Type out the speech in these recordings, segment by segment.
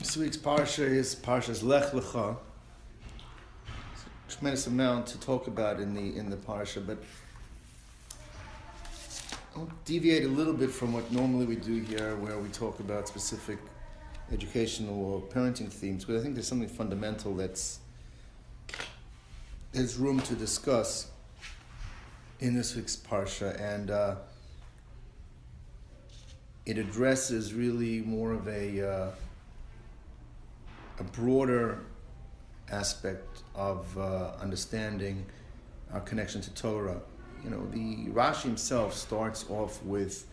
This week's Parsha is Parsha Lech Lecha. There's a tremendous amount to talk about in the Parsha, but I'll deviate a little bit from what normally we do here, where we talk about specific educational or parenting themes, because I think there's something fundamental there's room to discuss in this week's Parsha, and it addresses really more of a broader aspect of understanding our connection to Torah. You know, the Rashi himself starts off with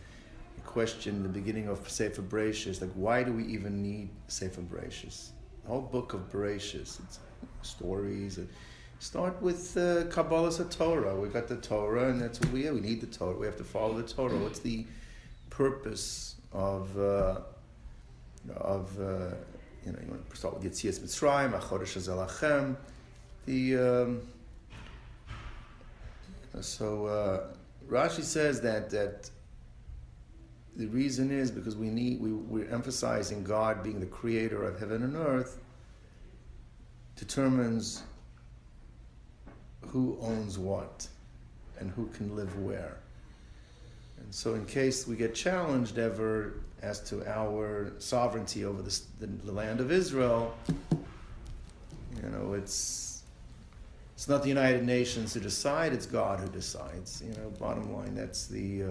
a question in the beginning of Sefer Bereshis, like, why do we even need Sefer Bereshis? The whole book of Bereshis, it's stories. Start with Kabbalah Torah. We got the Torah, and that's what we need the Torah. We have to follow the Torah. What's the purpose of you want to start with Yetzias Mitzrayim, Achodesh Hazalachem. So Rashi says that the reason is because we're emphasizing God being the creator of heaven and earth determines who owns what and who can live where. And so in case we get challenged ever as to our sovereignty over the land of Israel, it's not the United Nations who decide, it's God who decides. Bottom line, that's the...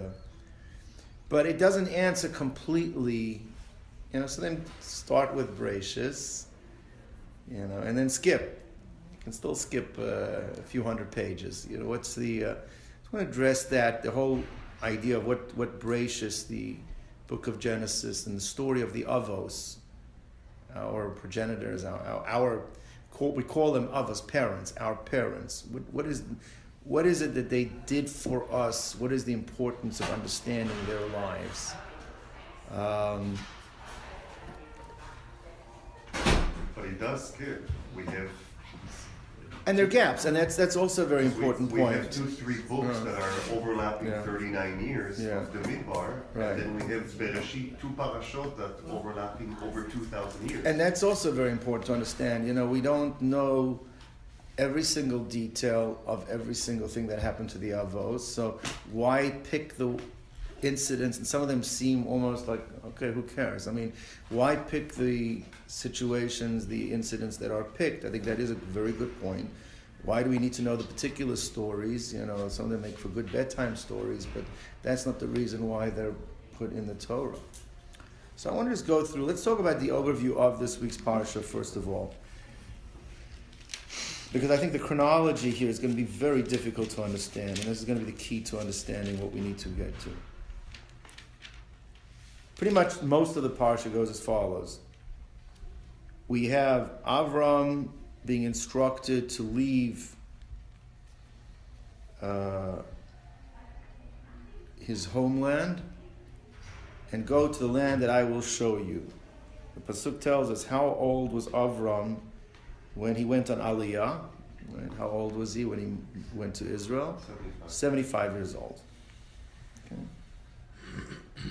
but it doesn't answer completely, so then start with Bereshis, and then skip. You can still skip a few hundred pages. What's the... I just want to address that, the whole idea of what Bereshis, the book of Genesis, and the story of the Avos, our progenitors, we call them Avos, parents, our parents. What is it that they did for us? What is the importance of understanding their lives? But it does skip. We have... And there are gaps, and that's also a very important point. We have 2-3 books that are overlapping 39 years of the Midbar, right. And then we have Bereshit, 2 parashot that overlapping over 2,000 years. And that's also very important to understand. We don't know every single detail of every single thing that happened to the Avos, so why pick the incidents? And some of them seem almost like, okay, who cares? I mean, why pick the situations, the incidents that are picked? I think that is a very good point. Why do we need to know the particular stories? Some of them make for good bedtime stories, but that's not the reason why they're put in the Torah. So I want to just go through, let's talk about the overview of this week's Parsha first of all. Because I think the chronology here is going to be very difficult to understand, and this is going to be the key to understanding what we need to get to. Pretty much most of the Parsha goes as follows. We have Abram being instructed to leave his homeland and go to the land that I will show you. The Pasuk tells us how old was Avram when he went on Aliyah. Right? How old was he when he went to Israel? 75 years old. Okay.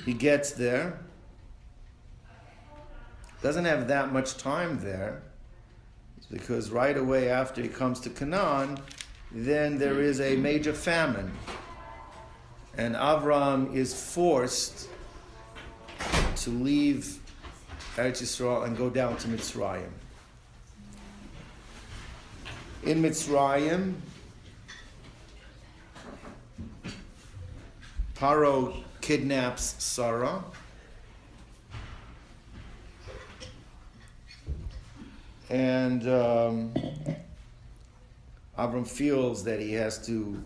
He gets there, doesn't have that much time there, because right away after he comes to Canaan, then there is a major famine. And Abram is forced to leave Eretz Yisrael and go down to Mitzrayim. In Mitzrayim, Paro kidnaps Sarai. And Abram feels that he has to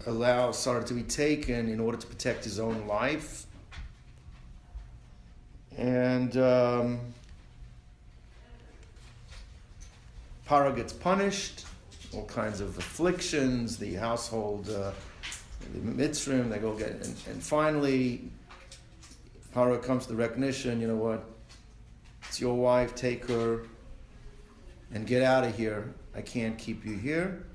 allow Sarah to be taken in order to protect his own life. And Paro gets punished, all kinds of afflictions, the household, the Mitzrim, they go get, and finally Paro comes to the recognition, you know what, it's your wife, take her, and get out of here. I can't keep you here.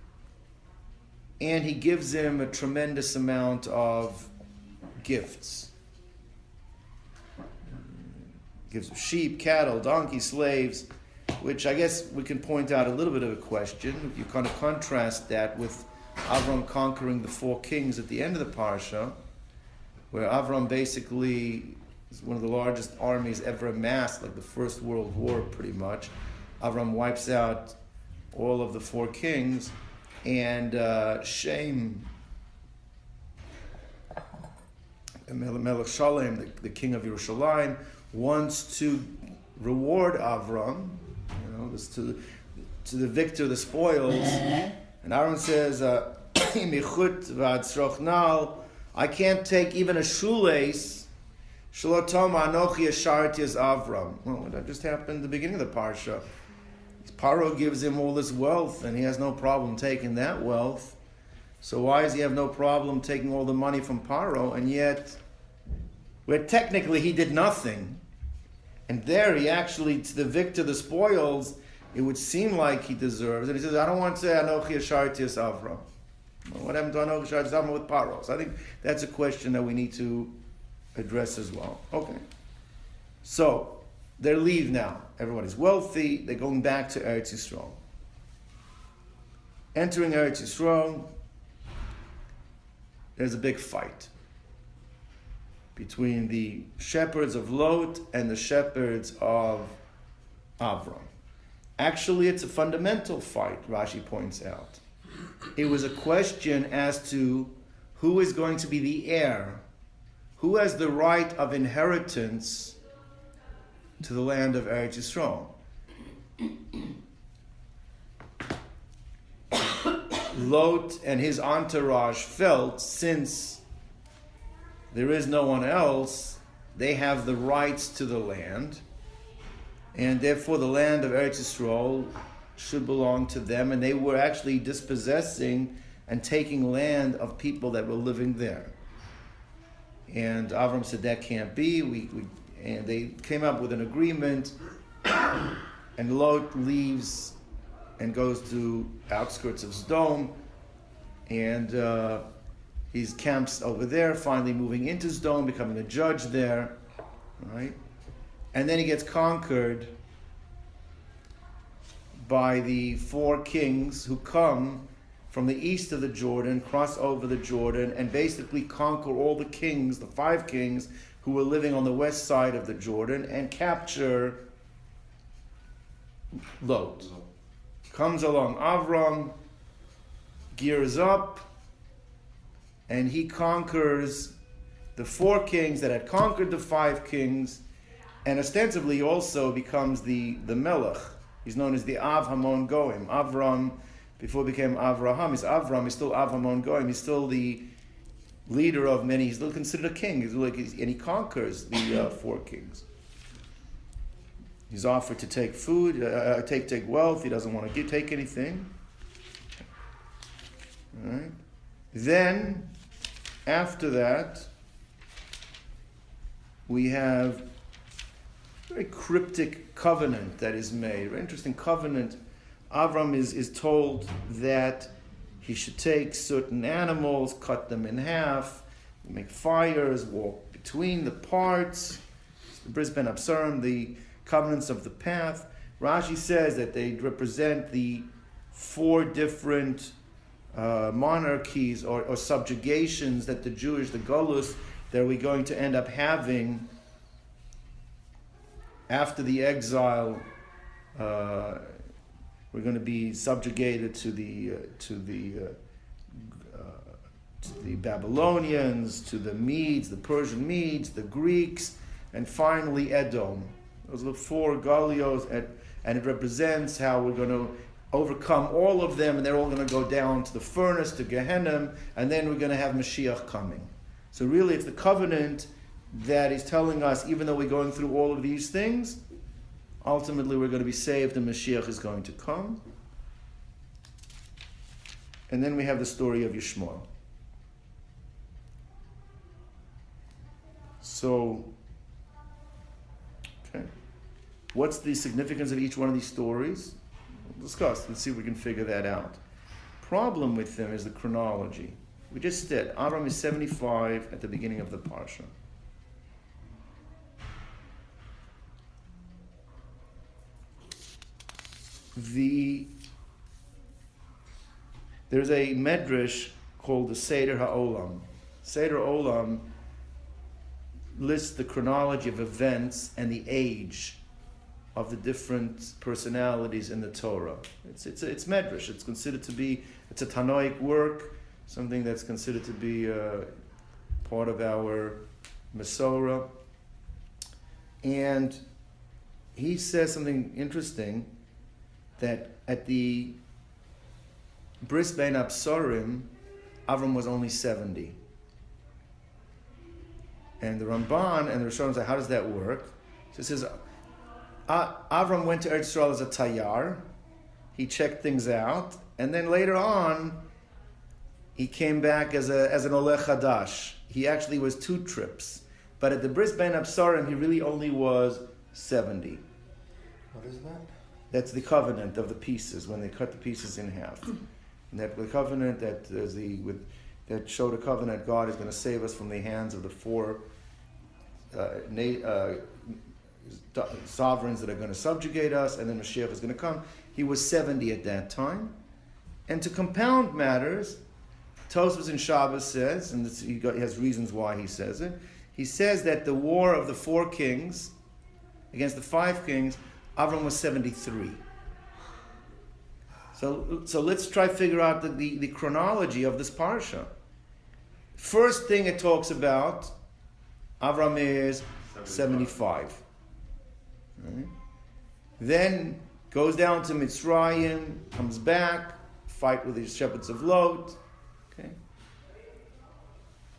And he gives him a tremendous amount of gifts. gives sheep, cattle, donkeys, slaves, which I guess we can point out a little bit of a question. You kind of contrast that with Abram conquering the 4 kings at the end of the Parsha, where Abram basically is one of the largest armies ever amassed, like the First World War pretty much. Abram wipes out all of the 4 kings, and Shem, Melech Shalem, the king of Yerushalayim, wants to reward Avram, to the victor the spoils. And Aaron says, I can't take even a shoelace. Shalotoma anochi asharti as Avram. Well, that just happened at the beginning of the Parsha. Paro gives him all this wealth, and he has no problem taking that wealth. So why does he have no problem taking all the money from Paro? And yet, where technically he did nothing, and there he actually, to the victor, the spoils, it would seem like he deserves. And he says, I don't want to say Anochi Asharti as Avram. Well, what happened to Anochi Asharti as Avram with Paro? So I think that's a question that we need to address as well. Okay. So, they leave now. Everybody's wealthy. They're going back to Eretz Yisrael. Entering Eretz Yisrael, there's a big fight between the shepherds of Lot and the shepherds of Abram. Actually, it's a fundamental fight, Rashi points out. It was a question as to who is going to be the heir, who has the right of inheritance to the land of Eretz Yisrael. Lot and his entourage felt, since there is no one else, they have the rights to the land, and therefore the land of Eretz Yisrael should belong to them, and they were actually dispossessing and taking land of people that were living there. And Avram said, that can't be. And they came up with an agreement, and Lot leaves and goes to outskirts of Sodom, and he camps over there, finally moving into Sodom, becoming a judge there, right? And then he gets conquered by the 4 kings who come from the east of the Jordan, cross over the Jordan, and basically conquer all the kings, the 5 kings who were living on the west side of the Jordan, and capture Lot. Comes along Avram, gears up, and he conquers the 4 kings that had conquered the 5 kings, and ostensibly also becomes the Melech. He's known as the Av Hamon Goim. Avram, before he became Avraham, is Avram. He's still Av Hamon Goim. He's still the leader of many. He's still considered a king. And he conquers the 4 kings. He's offered to take food, take wealth. He doesn't want to take anything. All right. Then, after that, we have a very cryptic covenant that is made. A very interesting covenant. Avram is told that he should take certain animals, cut them in half, make fires, walk between the parts. The Bris Ben Absarim, the covenants of the path. Rashi says that they represent the 4 different monarchies or subjugations that the Golus, that we're going to end up having after the exile. We're going to be subjugated to the Babylonians, to the Medes, the Persian Medes, the Greeks, and finally Edom. Those are the 4 Galios, and it represents how we're going to overcome all of them, and they're all going to go down to the furnace, to Gehenna, and then we're going to have Mashiach coming. So really, it's the covenant that is telling us, even though we're going through all of these things, ultimately we're going to be saved and Mashiach is going to come. And then we have the story of Yishmael. So, okay. What's the significance of each one of these stories? We'll discuss. Let's see if we can figure that out. Problem with them is the chronology. We just said Abram is 75 at the beginning of the Parsha. there's a medrash called the Seder HaOlam. Seder Olam lists the chronology of events and the age of the different personalities in the Torah. It's medrash. It's considered to be, it's a Tanoic work, something that's considered to be part of our Masorah. And he says something interesting, that at the Bris Bein Absarim, Abram was only 70. And the Ramban and the Rishonim say, how does that work? So it says, Abram went to Eretz Yisrael as a Tayyar. He checked things out. And then later on, he came back as an Olech Hadash. He actually was 2 trips. But at the Bris Bein Absarim, he really only was 70. What is that? That's the covenant of the pieces, when they cut the pieces in half. And that the covenant that showed a covenant, God is going to save us from the hands of the 4 sovereigns that are going to subjugate us, and then Mashiach is going to come. He was 70 at that time. And to compound matters, Tosfos in Shabbos says, and he has reasons why he says it, he says that the war of the 4 kings against the 5 kings, Abram was 73. So let's try to figure out the chronology of this parsha. First thing it talks about, Abram is 75. Right? Then goes down to Mitzrayim, comes back, fight with the shepherds of Lot. Okay.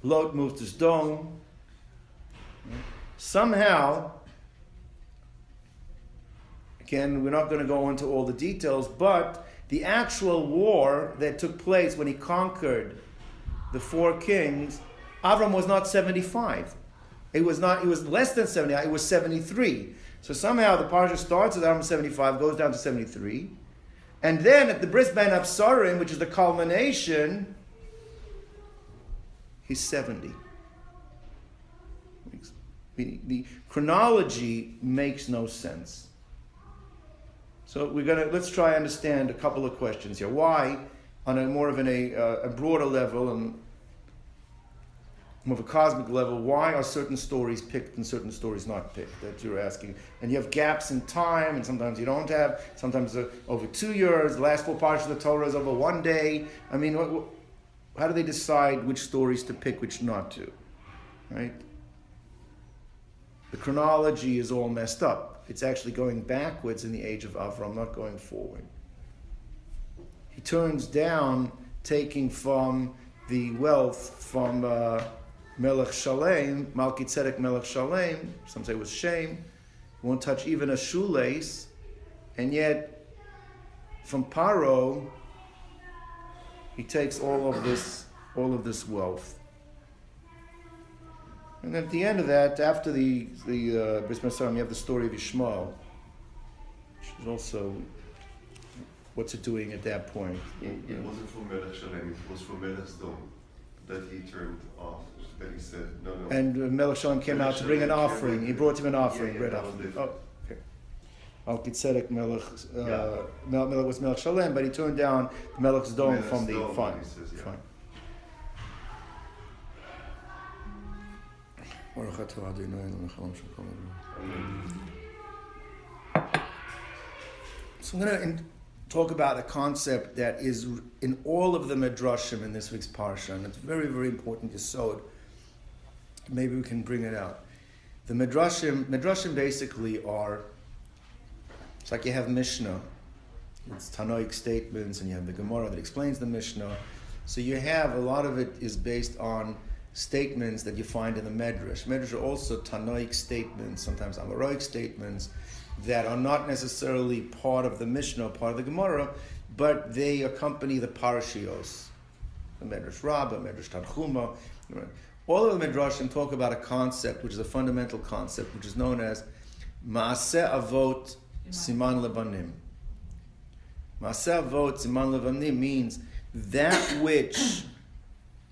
Lot moves to Sodom. Somehow, again, we're not going to go into all the details, but the actual war that took place when he conquered the 4 kings, Abram was not 75. It was less than 70, it was 73. So somehow the parsha starts at Abram 75, goes down to 73. And then at the Bris Bein Absarim, which is the culmination, he's 70. The chronology makes no sense. So let's try to understand a couple of questions here. Why, on a more of a broader level and more of a cosmic level, why are certain stories picked and certain stories not picked? That you're asking. And you have gaps in time, and sometimes you don't have. Sometimes over 2 years. The last 4 parts of the Torah is over 1 day. I mean, how do they decide which stories to pick, which not to? Right? The chronology is all messed up. It's actually going backwards in the age of Avram, not going forward. He turns down taking from the wealth from Melech Shalem, Malki Tzedek Melech Shalem, some say it was Shem, won't touch even a shoelace, and yet from Paro, he takes all of this wealth. And then at the end of that, after the Bris Bein, you have the story of Ishmael, which is also what's it doing at that point. It wasn't from Melech Shalem, it was from Melech Sodom that he turned off. That he said no. And Melech Shalem came out to bring an offering. He brought him an offering, bread offering. Oh, okay. Malki Tzedek Melech Melech was Melech Shalem, but he turned down Melech Sodom from the fine. Fine. So I'm going to talk about a concept that is in all of the Midrashim in this week's Parsha, and it's very, very important yesod. Maybe we can bring it out. The Midrashim basically are, it's like you have Mishnah, it's Tanoic statements, and you have the Gemara that explains the Mishnah. So you have, a lot of it is based on statements that you find in the Medrash. Medrash are also Tanoic statements, sometimes Amoraic statements, that are not necessarily part of the Mishnah, part of the Gemara, but they accompany the Parshios. The Medrash Rabbah, Medrash Tanchuma. All of the Midrashim talk about a concept, which is a fundamental concept, which is known as Maaseh Avot Siman Levanim. Maaseh Avot Siman Levanim means that which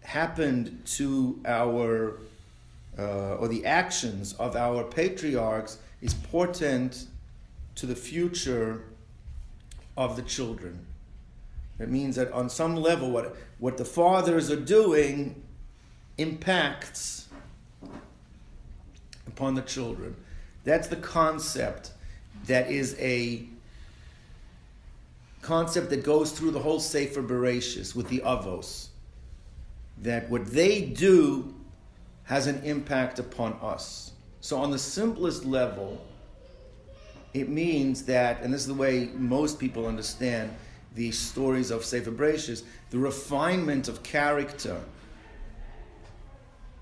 happened to our, or the actions of our patriarchs is portent to the future of the children. It means that on some level, what the fathers are doing impacts upon the children. That's the concept that is a concept that goes through the whole Sefer Bereshis with the Avos. That what they do has an impact upon us. So on the simplest level, it means that, and this is the way most people understand the stories of Sefer Bereshis, the refinement of character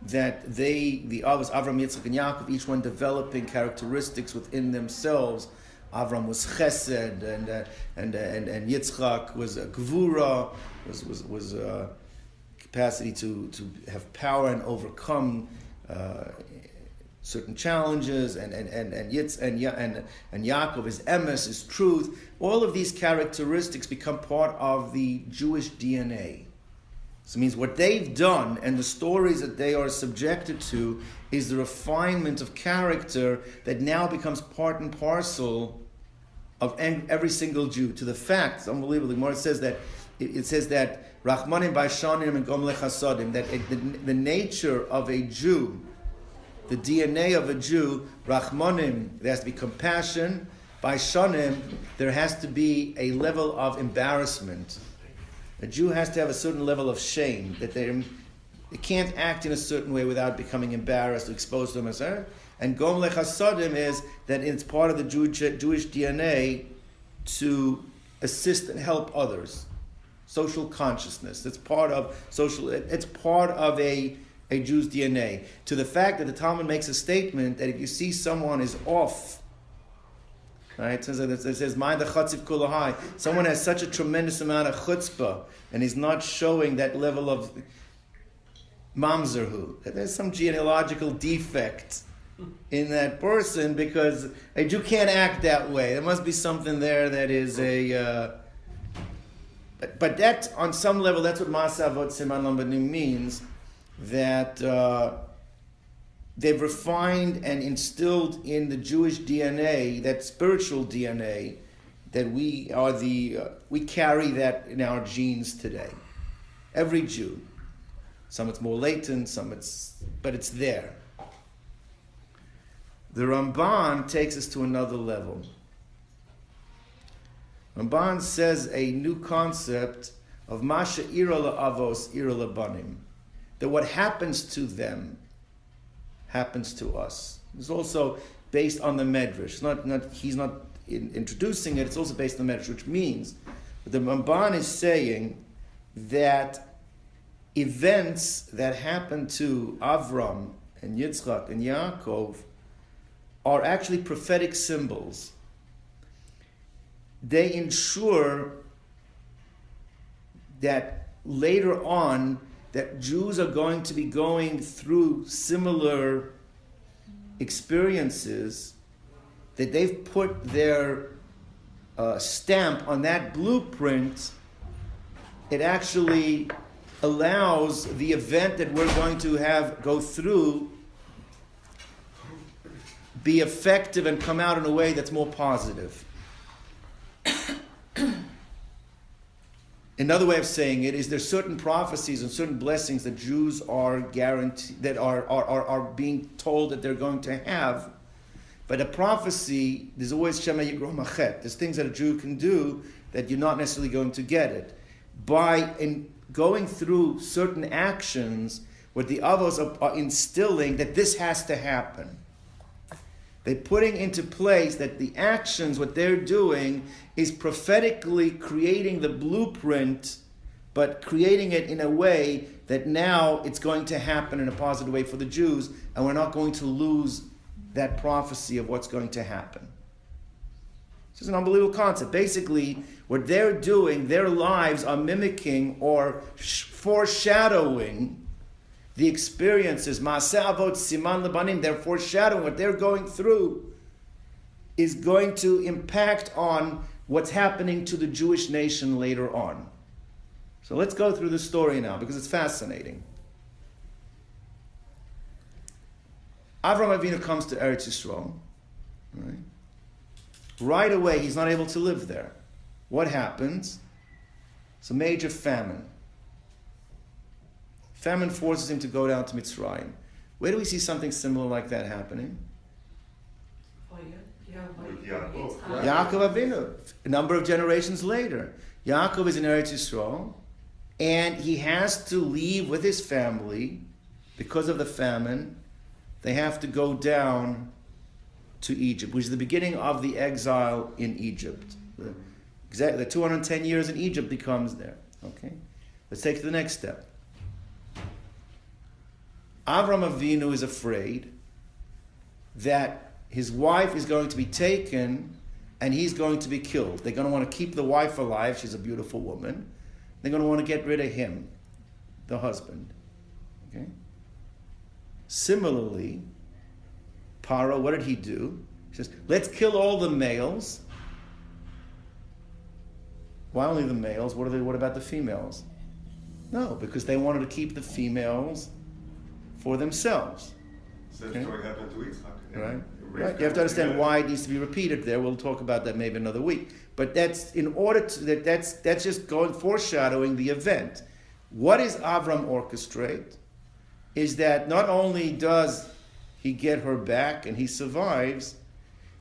that the Avos, Abram, Yitzchak, and Yaakov, each one developing characteristics within themselves. Avram was Chesed, and Yitzchak was a Gvura, was capacity to have power and overcome certain challenges, and Yaakov is emes, is truth. All of these characteristics become part of the Jewish DNA. So it means what they've done and the stories that they are subjected to is the refinement of character that now becomes part and parcel of every single Jew. To the fact, it's unbelievable. The Gemara says that it says that Rachmanim Baishanim and Gom Lechasadim, that the nature of a Jew, the DNA of a Jew, Rachmanim, there has to be compassion. Baishanim, there has to be a level of embarrassment. A Jew has to have a certain level of shame, that they can't act in a certain way without becoming embarrassed or exposed to themselves. And Gom Lechasadim is that it's part of the Jewish DNA to assist and help others. Social consciousness. It's part of it's part of a Jew's DNA. To the fact that the Talmud makes a statement that if you see someone is off, right? It says, "Mind the chatzif kulahai." Someone has such a tremendous amount of chutzpah, and he's not showing that level of mamzerhu. There's some genealogical defect in that person because a Jew can't act that way. There must be something there that is a. But that, on some level, that's what Ma'aseh Avot Siman Lambanim means. That they've refined and instilled in the Jewish DNA, that spiritual DNA, that we carry that in our genes today. Every Jew. Some it's more latent, but it's there. The Ramban takes us to another level. Ramban says a new concept of Masha ira la'avos ira la'banim. That what happens to them happens to us. It's also based on the Medrash. He's not introducing it, it's also based on the Medrash, which means that the Ramban is saying that events that happen to Avram and Yitzchak and Yaakov are actually prophetic symbols. They ensure that later on that Jews are going to be going through similar experiences, that they've put their stamp on that blueprint. It actually allows the event that we're going to go through be effective and come out in a way that's more positive. Another way of saying it is there's certain prophecies and certain blessings that Jews are guaranteed, that are being told that they're going to have. But a prophecy, there's always Shema Yigro Machet. There's things that a Jew can do that you're not necessarily going to get it. By going through certain actions, what the Avos are instilling that this has to happen. They're putting into place that the actions, what they're doing, is prophetically creating the blueprint, but creating it in a way that now it's going to happen in a positive way for the Jews, and we're not going to lose that prophecy of what's going to happen. This is an unbelievable concept. Basically, what they're doing, their lives are mimicking or foreshadowing the experiences, Ma'aseh Avot Siman Lebanim, they're foreshadowing what they're going through is going to impact on what's happening to the Jewish nation later on. So let's go through the story now because it's fascinating. Avram Avinu comes to Eretz Yisrael. Right away, he's not able to live there. what happens? It's a major famine. Famine forces him to go down to Mitzrayim. Where do we see something similar like that happening? Yaakov Avinu, a number of generations later. Yaakov is in Eretz Yisrael, and he has to leave with his family because of the famine. They have to go down to Egypt, which is the beginning of the exile in Egypt. The 210 years in Egypt becomes there. Okay, let's take the next step. Abram Avinu is afraid that his wife is going to be taken and he's going to be killed. They're going to want to keep the wife alive. She's a beautiful woman. They're going to want to get rid of him, the husband. Okay. Similarly, Paro, what did he do? He says, let's kill all the males. Why only the males? What about the females? No, because they wanted to keep the females for themselves. Same story happened to Yitzchak. Right. Right. You have to understand why it needs to be repeated there. We'll talk about that maybe another week. But that's in order to that's just foreshadowing the event. What does Abram orchestrate? Is that not only does he get her back and he survives,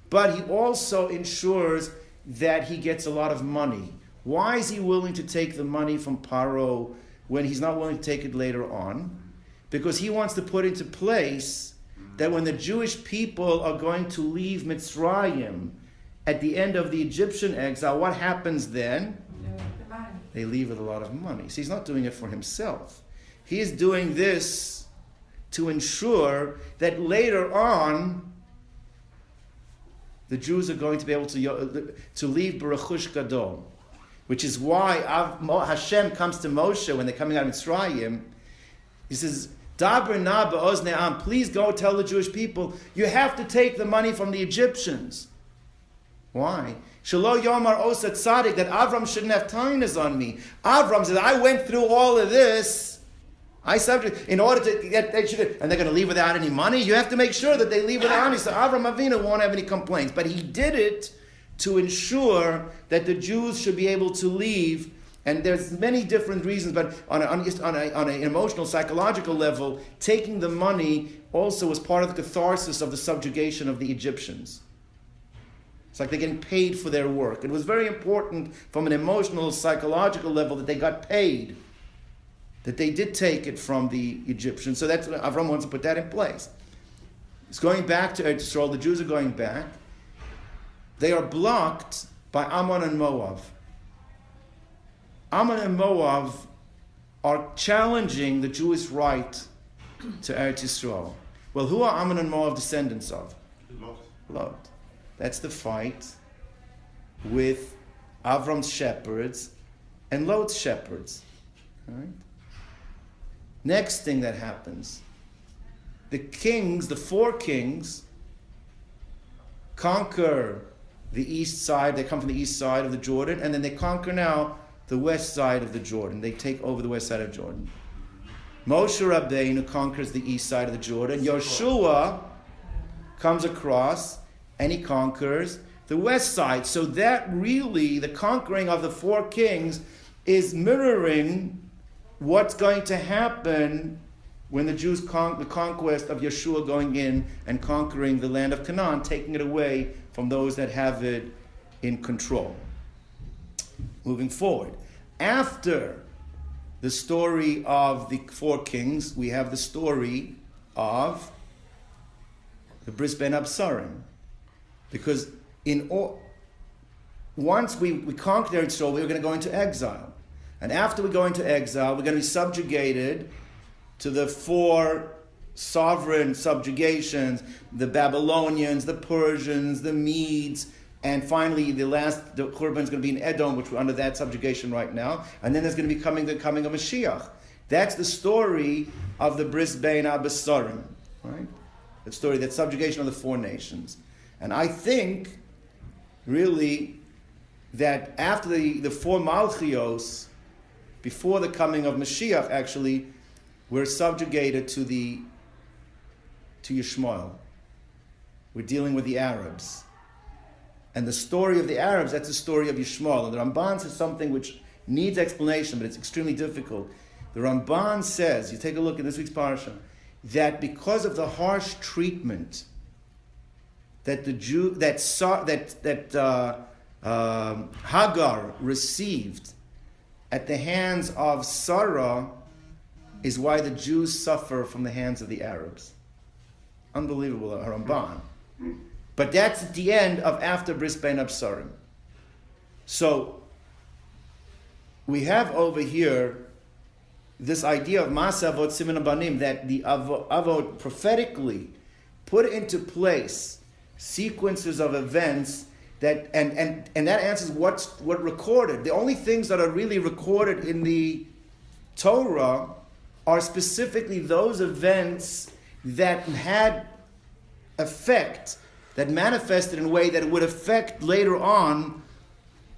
but he also ensures that he gets a lot of money. Why is he willing to take the money from Paro when he's not willing to take it later on? Because he wants to put into place that when the Jewish people are going to leave Mitzrayim at the end of the Egyptian exile, what happens then? They leave with a lot of money. So he's not doing it for himself. He is doing this to ensure that later on, the Jews are going to be able to leave B'Rechush Gadol, which is why Hashem comes to Moshe when they're coming out of Mitzrayim. He says, Daber na ba'ozne am, please go tell the Jewish people, you have to take the money from the Egyptians. Why? Shelo Yomar Osa Tzadik, that Avram shouldn't have tainas on me. Avram says, I went through all of this. I subject in order to get, and they're going to leave without any money. You have to make sure that they leave without money. So Avram Avinu won't have any complaints. But he did it to ensure that the Jews should be able to leave. And there's many different reasons, but on an emotional, psychological level, taking the money also was part of the catharsis of the subjugation of the Egyptians. It's like they're getting paid for their work. It was very important from an emotional, psychological level that they got paid, that they did take it from the Egyptians. So that's Avram wants to put that in place. It's going back to Eretz Yisrael. The Jews are going back. They are blocked by Ammon and Moab. Ammon and Moab are challenging the Jewish right to Eretz Yisrael. Well, who are Ammon and Moab descendants of? Lot. That's the fight with Avram's shepherds and Lot's shepherds. All right? Next thing that happens, the kings, the four kings, conquer the east side. They come from the east side of the Jordan, and then they conquer now the west side of the Jordan. They take over the west side of Jordan. Moshe Rabbeinu conquers the east side of the Jordan. Yoshua comes across and he conquers the west side. So that really, the conquering of the four kings is mirroring what's going to happen when the Jews the conquest of Yeshua going in and conquering the land of Canaan, taking it away from those that have it in control. Moving forward, after the story of the four kings, we have the story of the Bris Ben Absarim. Because once we conquer Israel, we're going to go into exile. And after we go into exile, we're going to be subjugated to the four sovereign subjugations, the Babylonians, the Persians, the Medes, and finally the Khurban is going to be in Edom, which we're under that subjugation right now. And then there's going to be the coming of Mashiach. That's the story of the Bris Ben Absarim, right? The story, that subjugation of the four nations. And I think, really, that after the four Malchios, before the coming of Mashiach, actually, we're subjugated to Yishmael. We're dealing with the Arabs. And the story of the Arabs, that's the story of Yishmael. And the Ramban says something which needs explanation, but it's extremely difficult. The Ramban says, you take a look at this week's Parsha, that because of the harsh treatment that Hagar received at the hands of Sarai, is why the Jews suffer from the hands of the Arabs. Unbelievable, Ramban. But that's at the end of after Bris Bein Absarim. So we have over here this idea of Ma'aseh Avot Siman Abanim, that the Avot prophetically put into place sequences of events that and that answers what recorded. The only things that are really recorded in the Torah are specifically those events that had effect, that manifested in a way that it would affect later on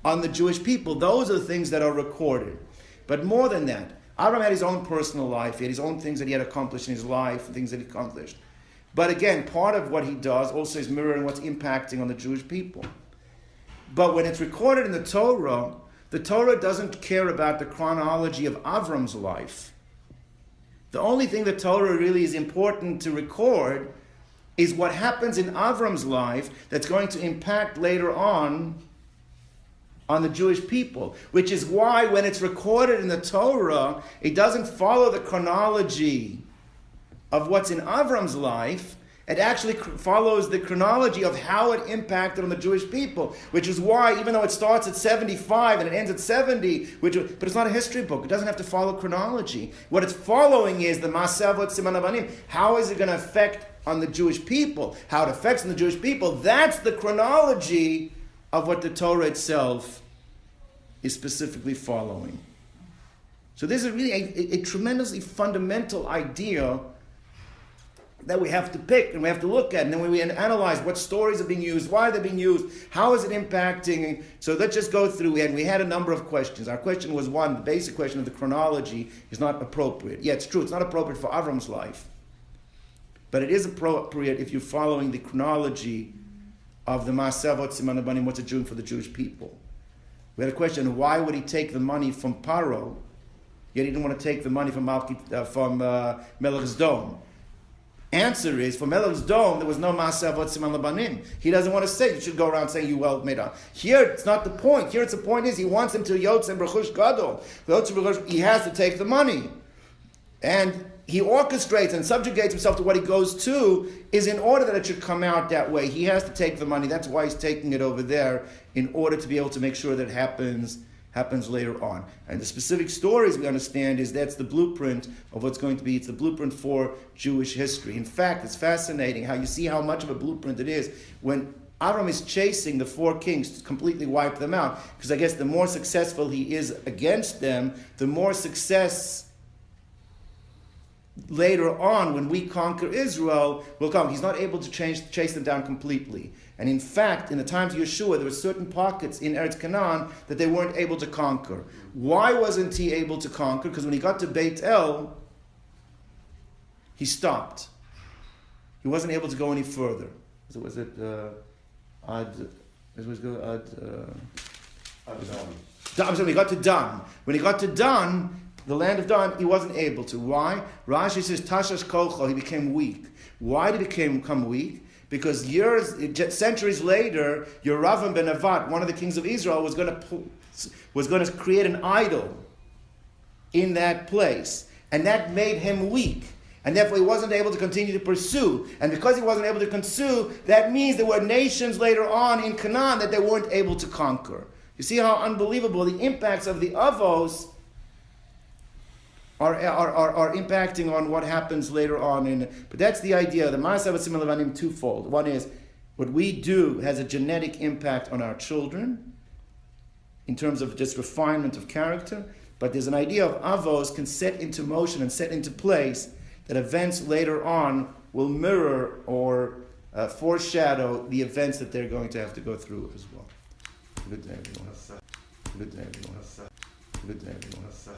the Jewish people. Those are the things that are recorded. But more than that, Abram had his own personal life. He had his own things that he had accomplished in his life, things that he accomplished. But again, part of what he does also is mirroring what's impacting on the Jewish people. But when it's recorded in the Torah doesn't care about the chronology of Avram's life. The only thing the Torah really is important to record is what happens in Avram's life that's going to impact later on the Jewish people. Which is why when it's recorded in the Torah, it doesn't follow the chronology of what's in Avram's life. It actually follows the chronology of how it impacted on the Jewish people. Which is why, even though it starts at 75 and it ends at 70, but it's not a history book. It doesn't have to follow chronology. What it's following is the Ma'aseh Avot Siman Abanim. How is it going to affect on the Jewish people? How it affects on the Jewish people. That's the chronology of what the Torah itself is specifically following. So this is really a tremendously fundamental idea that we have to pick and we have to look at. And then when we analyze what stories are being used, why they're being used, how is it impacting. So let's just go through. We had a number of questions. Our question was one, the basic question of the chronology is not appropriate. Yeah, it's true, it's not appropriate for Avram's life. But it is appropriate if you're following the chronology of the Ma'aseh Avot Siman Abanim, what's it doing for the Jewish people. We had a question, why would he take the money from Paro, yet he didn't want to take the money from Melech Zdom? Answer is, for Melech Zdom, there was no Ma'aseh Avot Siman Abanim. He doesn't want to say, you should go around saying you well made up. Here, it's not the point. Here, the point is, he wants him to Yotze and B'chush Gadol. He has to take the money. And he orchestrates and subjugates himself to what he goes to is in order that it should come out that way. He has to take the money. That's why he's taking it over there in order to be able to make sure that it happens later on. And the specific stories we understand is that's the blueprint of what's going to be. It's the blueprint for Jewish history. In fact, it's fascinating how you see how much of a blueprint it is when Abram is chasing the four kings to completely wipe them out. Because I guess the more successful he is against them, the more success later on, when we conquer Israel, will come. He's not able to chase them down completely. And in fact, in the times of Yeshua, there were certain pockets in Eretz Canaan that they weren't able to conquer. Why wasn't he able to conquer? Because when he got to Beit El, he stopped. He wasn't able to go any further. So was it when he got to Dan. When he got to Dan, the land of Dan, he wasn't able to. Why? Rashi says, Tashash Kolcho, he became weak. Why did he become weak? Because centuries later, Yeravam ben Nevat, one of the kings of Israel, was going to create an idol in that place. And that made him weak. And therefore he wasn't able to continue to pursue. And because he wasn't able to pursue, that means there were nations later on in Canaan that they weren't able to conquer. You see how unbelievable the impacts of the Avos are impacting on what happens later on. But that's the idea. The Ma'aseh Avot Siman Abanim twofold. One is, what we do has a genetic impact on our children in terms of just refinement of character. But there's an idea of Avos can set into motion and set into place that events later on will mirror or foreshadow the events that they're going to have to go through as well. Good day, everyone. Good day, everyone. Good day, everyone.